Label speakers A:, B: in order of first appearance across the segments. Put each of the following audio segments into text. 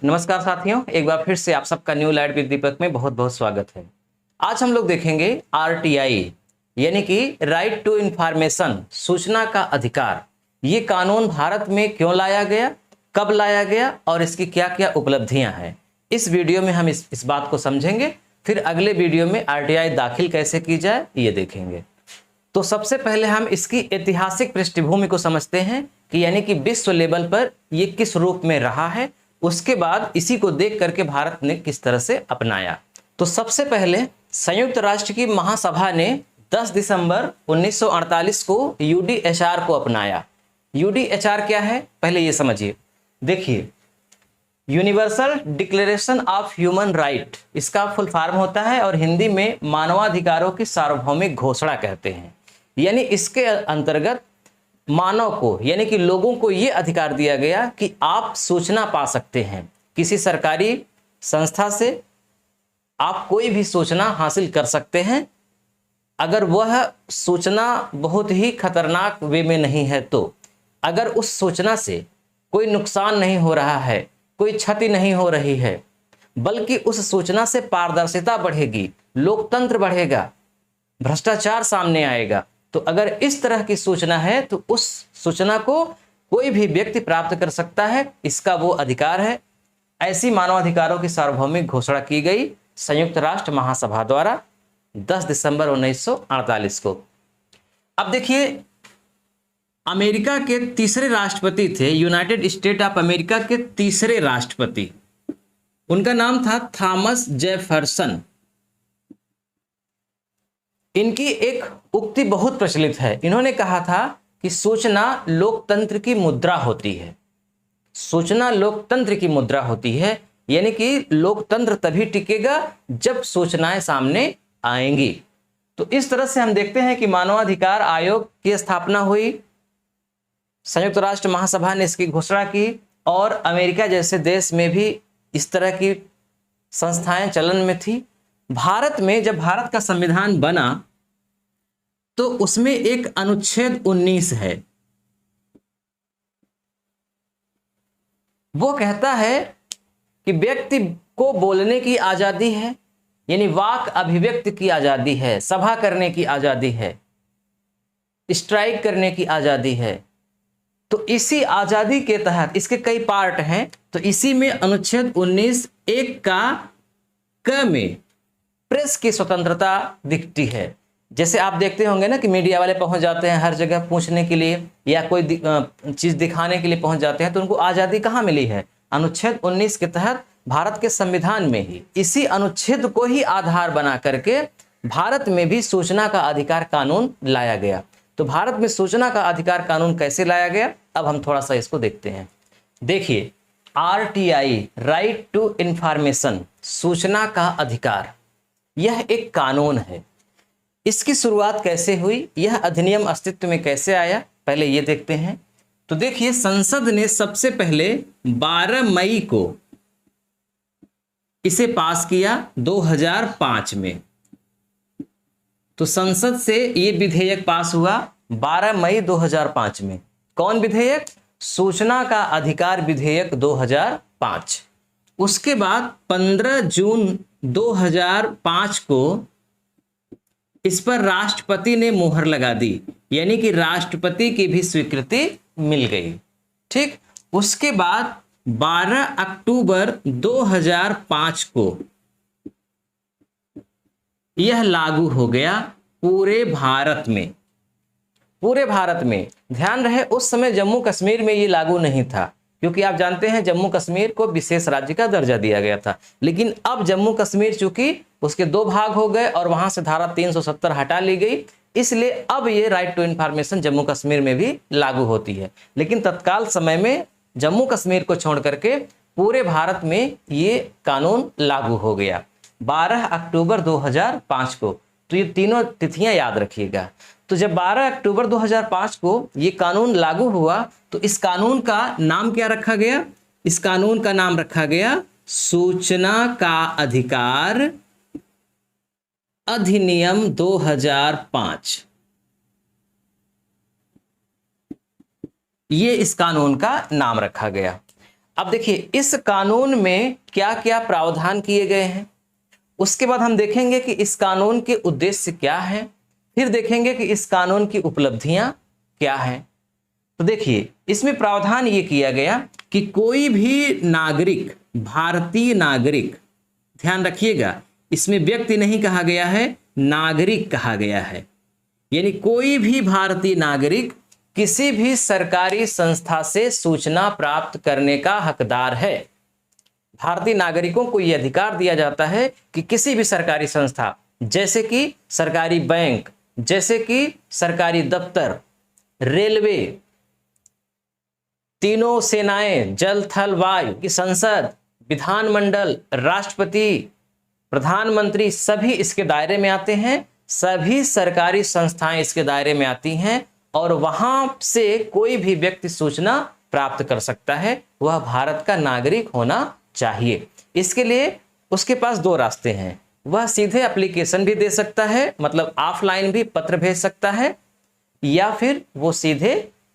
A: नमस्कार साथियों, एक बार फिर से आप सबका न्यू लाइट विद दीपक में बहुत बहुत स्वागत है। आज हम लोग देखेंगे आरटीआई यानी कि राइट टू इंफॉर्मेशन, सूचना का अधिकार। ये कानून भारत में क्यों लाया गया, कब लाया गया और इसकी क्या क्या उपलब्धियां हैं। इस वीडियो में हम इस बात को समझेंगे। फिर अगले वीडियो में आरटीआई दाखिल कैसे की जाए ये देखेंगे। तो सबसे पहले हम इसकी ऐतिहासिक पृष्ठभूमि को समझते हैं कि यानी कि विश्व लेवल पर ये किस रूप में रहा है, उसके बाद इसी को देख करके भारत ने किस तरह से अपनाया। तो सबसे पहले संयुक्त राष्ट्र की महासभा ने 10 दिसंबर 1948 को यूडीएचआर को अपनाया। यूडीएचआर क्या है पहले ये समझिए। देखिए, universal declaration of human right इसका फुल फॉर्म होता है और हिंदी में मानवाधिकारों की सार्वभौमिक घोषणा कहते हैं। यानी इसके अंतर्गत मानव को यानी कि लोगों को यह अधिकार दिया गया कि आप सूचना पा सकते हैं किसी सरकारी संस्था से। आप कोई भी सूचना हासिल कर सकते हैं अगर वह सूचना बहुत ही खतरनाक वे में नहीं है तो। अगर उस सूचना से कोई नुकसान नहीं हो रहा है, कोई क्षति नहीं हो रही है, बल्कि उस सूचना से पारदर्शिता बढ़ेगी, लोकतंत्र बढ़ेगा, भ्रष्टाचार सामने आएगा, तो अगर इस तरह की सूचना है तो उस सूचना को कोई भी व्यक्ति प्राप्त कर सकता है, इसका वो अधिकार है। ऐसी मानवाधिकारों की सार्वभौमिक घोषणा की गई संयुक्त राष्ट्र महासभा द्वारा 10 दिसंबर 1948 को। अब देखिए, अमेरिका के तीसरे राष्ट्रपति थे, यूनाइटेड स्टेट ऑफ अमेरिका के तीसरे राष्ट्रपति, उनका नाम था थॉमस जेफरसन। इनकी एक उक्ति बहुत प्रचलित है। इन्होंने कहा था कि सूचना लोकतंत्र की मुद्रा होती है। सूचना लोकतंत्र की मुद्रा होती है, यानी कि लोकतंत्र तभी टिकेगा जब सूचनाएं सामने आएंगी। तो इस तरह से हम देखते हैं कि मानवाधिकार आयोग की स्थापना हुई, संयुक्त राष्ट्र महासभा ने इसकी घोषणा की और अमेरिका जैसे देश में भी इस तरह की संस्थाएं चलन में थी। भारत में जब भारत का संविधान बना तो उसमें एक अनुच्छेद 19 है। वो कहता है कि व्यक्ति को बोलने की आजादी है, यानी वाक अभिव्यक्ति की आजादी है, सभा करने की आजादी है, स्ट्राइक करने की आजादी है। तो इसी आजादी के तहत इसके कई पार्ट हैं, तो इसी में अनुच्छेद 19 एक का क में प्रेस की स्वतंत्रता दिखती है। जैसे आप देखते होंगे ना कि मीडिया वाले पहुंच जाते हैं हर जगह पूछने के लिए या कोई चीज दिखाने के लिए पहुंच जाते हैं, तो उनको आजादी कहाँ मिली है? अनुच्छेद 19 के तहत भारत के संविधान में ही। इसी अनुच्छेद को ही आधार बना करके भारत में भी सूचना का अधिकार कानून लाया गया। तो भारत में सूचना का अधिकार कानून कैसे लाया गया, अब हम थोड़ा सा इसको देखते हैं। देखिए, आरटीआई राइट टू इंफॉर्मेशन, सूचना का अधिकार, यह एक कानून है। इसकी शुरुआत कैसे हुई, यह अधिनियम अस्तित्व में कैसे आया, पहले ये देखते हैं। तो देखिए, संसद ने सबसे पहले 12 मई को इसे पास किया 2005 में। तो संसद से ये विधेयक पास हुआ 12 मई 2005 में। कौन विधेयक? सूचना का अधिकार विधेयक 2005। उसके बाद 15 जून 2005 को इस पर राष्ट्रपति ने मुहर लगा दी, यानी कि राष्ट्रपति की भी स्वीकृति मिल गई। ठीक, उसके बाद 12 अक्टूबर 2005 को यह लागू हो गया पूरे भारत में। पूरे भारत में, ध्यान रहे उस समय जम्मू कश्मीर में ये लागू नहीं था, क्योंकि आप जानते हैं जम्मू कश्मीर को विशेष राज्य का दर्जा दिया गया था। लेकिन अब जम्मू कश्मीर चूंकि उसके 2 भाग हो गए और वहां से धारा 370 हटा ली गई, इसलिए अब ये right to information Jammu Kashmir में भी लागू होती है। लेकिन तत्काल समय में जम्मू कश्मीर को छोड़ करके पूरे भारत में ये कानून लागू हो गया 12 अक्टूबर 2005 को। तो ये तीनों तिथियां याद रखिएगा। तो जब 12 अक्टूबर 2005 को ये कानून लागू हुआ तो इस कानून का नाम क्या रखा गया? इस कानून का नाम रखा गया सूचना का अधिकार अधिनियम 2005। ये इस कानून का नाम रखा गया। अब देखिए इस कानून में क्या क्या प्रावधान किए गए हैं, उसके बाद हम देखेंगे कि इस कानून के उद्देश्य क्या हैं, फिर देखेंगे कि इस कानून की उपलब्धियां क्या हैं। तो देखिए इसमें प्रावधान ये किया गया कि कोई भी नागरिक, भारतीय नागरिक, ध्यान रखिएगा इसमें व्यक्ति नहीं कहा गया है, नागरिक कहा गया है, यानी कोई भी भारतीय नागरिक किसी भी सरकारी संस्था से सूचना प्राप्त करने का हकदार है। भारतीय नागरिकों को यह अधिकार दिया जाता है कि किसी भी सरकारी संस्था, जैसे कि सरकारी बैंक, जैसे कि सरकारी दफ्तर, रेलवे, तीनों सेनाएं, जल थल वायु की संसद, विधानमंडल, राष्ट्रपति, प्रधानमंत्री, सभी इसके दायरे में आते हैं। सभी सरकारी संस्थाएं इसके दायरे में आती हैं और वहां से कोई भी व्यक्ति सूचना प्राप्त कर सकता है, वह भारत का नागरिक होना चाहिए। इसके लिए उसके पास दो रास्ते हैं, वह सीधे एप्लीकेशन भी दे सकता है, मतलब ऑफलाइन भी पत्र भेज सकता है, या फिर वो सीधे,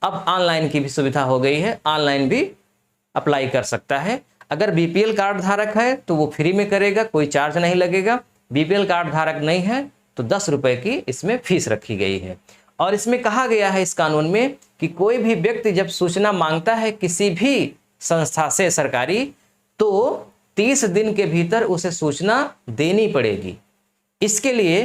A: अब ऑनलाइन की भी सुविधा हो गई है, ऑनलाइन भी अप्लाई कर सकता है। अगर बीपीएल कार्ड धारक है तो वो फ्री में करेगा, कोई चार्ज नहीं लगेगा। बीपीएल कार्ड धारक नहीं है तो 10 रुपए की इसमें फीस रखी गई है। और इसमें कहा गया है इस कानून में कि कोई भी व्यक्ति जब सूचना मांगता है किसी भी संस्था से सरकारी, तो 30 दिन के भीतर उसे सूचना देनी पड़ेगी। इसके लिए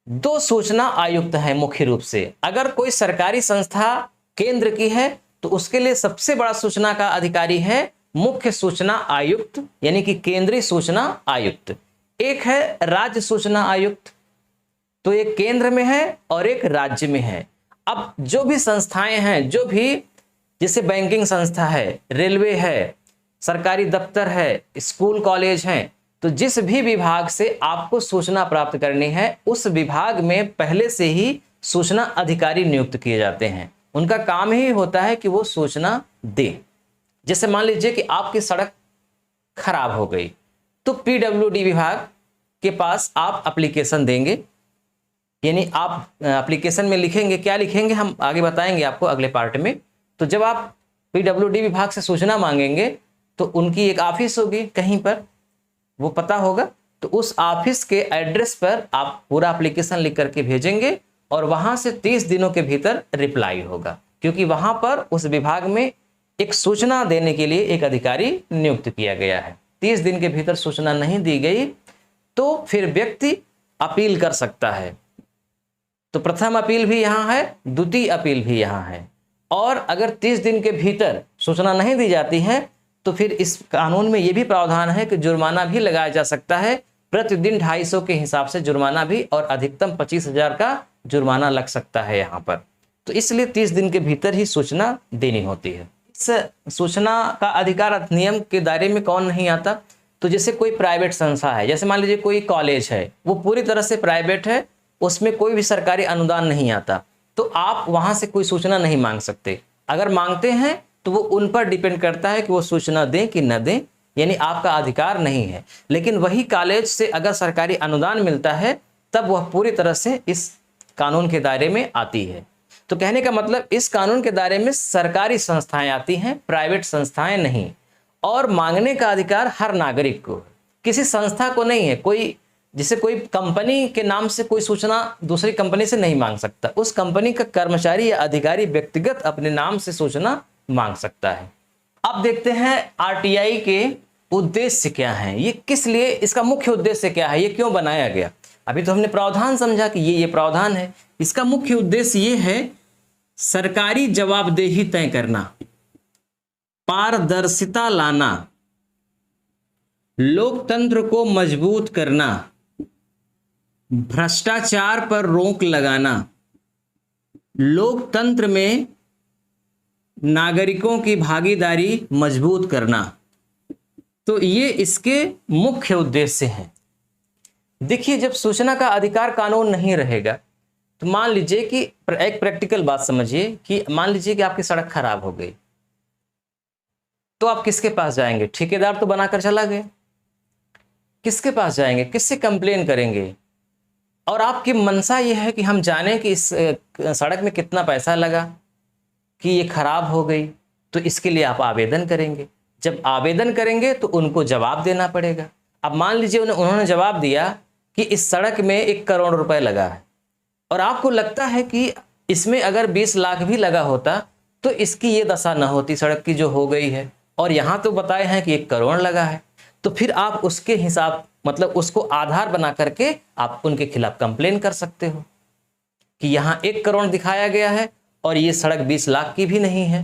A: 2 सूचना आयुक्त हैं मुख्य रूप से। अगर कोई सरकारी संस्था केंद्र की है तो उसके लिए सबसे बड़ा सूचना का अधिकारी है मुख्य सूचना आयुक्त, यानी कि केंद्रीय सूचना आयुक्त। एक है राज्य सूचना आयुक्त, तो एक केंद्र में है और एक राज्य में है। अब जो भी संस्थाएं हैं, जो भी, जैसे बैंकिंग संस्था है, रेलवे है, सरकारी दफ्तर है, स्कूल कॉलेज हैं, तो जिस भी विभाग से आपको सूचना प्राप्त करनी है उस विभाग में पहले से ही सूचना अधिकारी नियुक्त किए जाते हैं। उनका काम ही होता है कि वो सूचना दे। जैसे मान लीजिए कि आपकी सड़क खराब हो गई तो पीडब्ल्यूडी विभाग के पास आप एप्लीकेशन देंगे, यानी आप एप्लीकेशन में लिखेंगे, क्या लिखेंगे हम आगे बताएंगे आपको अगले पार्ट में। तो जब आप पीडब्ल्यूडी विभाग से सूचना मांगेंगे तो उनकी एक ऑफिस होगी, कहीं पर वो पता होगा, तो उस ऑफिस के एड्रेस पर आप पूरा एप्लीकेशन लिख करके भेजेंगे और वहां से 30 दिनों के भीतर रिप्लाई होगा, क्योंकि वहां पर उस विभाग में एक सूचना देने के लिए एक अधिकारी नियुक्त किया गया है। 30 दिन के भीतर सूचना नहीं दी गई तो फिर व्यक्ति अपील कर सकता है। तो प्रथम अपील भी यहाँ है, द्वितीय अपील भी यहाँ है। और अगर 30 दिन के भीतर सूचना नहीं दी जाती है तो फिर इस कानून में यह भी प्रावधान है कि जुर्माना भी लगाया जा सकता है। प्रतिदिन 250 के हिसाब से जुर्माना भी, और अधिकतम 25,000 का जुर्माना लग सकता है यहाँ पर। तो इसलिए 30 दिन के भीतर ही सूचना देनी होती है। इस सूचना का अधिकार अधिनियम के दायरे में कौन नहीं आता? तो जैसे कोई प्राइवेट संस्था है, जैसे मान लीजिए कोई कॉलेज है, वो पूरी तरह से प्राइवेट है, उसमें कोई भी सरकारी अनुदान नहीं आता, तो आप वहां से कोई सूचना नहीं मांग सकते। अगर मांगते हैं तो वो उन पर डिपेंड करता है कि वो सूचना दें कि न दें, यानी आपका अधिकार नहीं है। लेकिन वही कॉलेज से अगर सरकारी अनुदान मिलता है तब वह पूरी तरह से इस कानून के दायरे में आती है। तो कहने का मतलब इस कानून के दायरे में सरकारी संस्थाएं आती हैं, प्राइवेट संस्थाएं नहीं। और मांगने का अधिकार हर नागरिक को, किसी संस्था को नहीं है। कोई, जैसे कोई कंपनी के नाम से कोई सूचना दूसरी कंपनी से नहीं मांग सकता, उस कंपनी का कर्मचारी या अधिकारी व्यक्तिगत अपने नाम से सूचना मांग सकता है। अब देखते हैं आरटीआई के उद्देश्य क्या है, ये किस लिए, इसका मुख्य उद्देश्य क्या है, ये क्यों बनाया गया। अभी तो हमने प्रावधान समझा कि ये प्रावधान है। इसका मुख्य उद्देश्य ये है सरकारी जवाबदेही तय करना, पारदर्शिता लाना, लोकतंत्र को मजबूत करना, भ्रष्टाचार पर रोक लगाना, लोकतंत्र में नागरिकों की भागीदारी मजबूत करना। तो ये इसके मुख्य उद्देश्य हैं। देखिए, जब सूचना का अधिकार कानून नहीं रहेगा तो मान लीजिए कि एक प्रैक्टिकल बात समझिए कि मान लीजिए कि आपकी सड़क खराब हो गई, तो आप किसके पास जाएंगे? ठेकेदार तो बनाकर चला गया, किसके पास जाएंगे, किससे कंप्लेन करेंगे? और आपकी मंशा ये है कि हम जाने कि इस सड़क में कितना पैसा लगा, कि ये खराब हो गई, तो इसके लिए आप आवेदन करेंगे। जब आवेदन करेंगे तो उनको जवाब देना पड़ेगा। अब मान लीजिए उन्होंने जवाब दिया कि इस सड़क में 1 करोड़ रुपए लगा है, और आपको लगता है कि इसमें अगर 20 लाख भी लगा होता तो इसकी ये दशा न होती सड़क की जो हो गई है, और यहाँ तो बताए हैं कि 1 करोड़ लगा है। तो फिर आप उसके हिसाब मतलब उसको आधार बना करके आप उनके खिलाफ कंप्लेन कर सकते हो कि यहाँ 1 करोड़ दिखाया गया है और ये सड़क 20 लाख की भी नहीं है।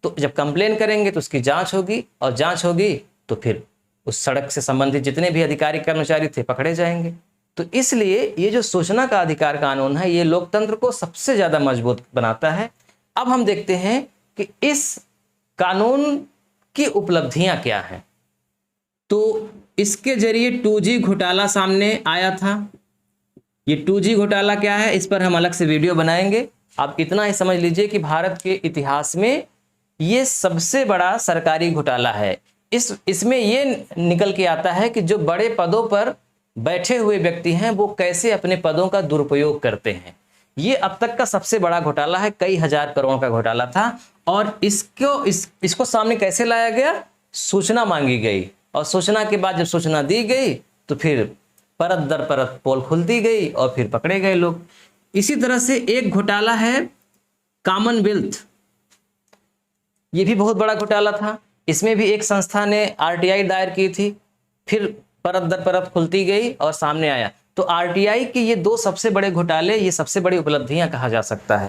A: तो जब कंप्लेन करेंगे तो उसकी जांच होगी, और जांच होगी तो फिर उस सड़क से संबंधित जितने भी अधिकारी कर्मचारी थे पकड़े जाएंगे। तो इसलिए ये जो सूचना का अधिकार कानून है ये लोकतंत्र को सबसे ज्यादा मजबूत बनाता है। अब हम देखते हैं कि इस कानून की उपलब्धियां क्या हैं। तो इसके जरिए 2G घोटाला सामने आया था। ये 2G घोटाला क्या है, इस पर हम अलग से वीडियो बनाएंगे। आप इतना ही समझ लीजिए कि भारत के इतिहास में ये सबसे बड़ा सरकारी घोटाला है। इसमें ये निकल के आता है कि जो बड़े पदों पर बैठे हुए व्यक्ति हैं वो कैसे अपने पदों का दुरुपयोग करते हैं। ये अब तक का सबसे बड़ा घोटाला है, कई हजार करोड़ का घोटाला था। और इसको सामने कैसे लाया गया, सूचना मांगी गई, और सूचना के बाद जब सूचना दी गई तो फिर परत दर परत पोल खुलती गई और फिर पकड़े गए लोग। इसी तरह से एक घोटाला है कॉमनवेल्थ, ये भी बहुत बड़ा घोटाला था। इसमें भी एक संस्था ने RTI दायर की थी, फिर परत दर परत खुलती गई और सामने आया। तो RTI के ये 2 सबसे बड़े घोटाले, ये सबसे बड़ी उपलब्धियां कहा जा सकता है।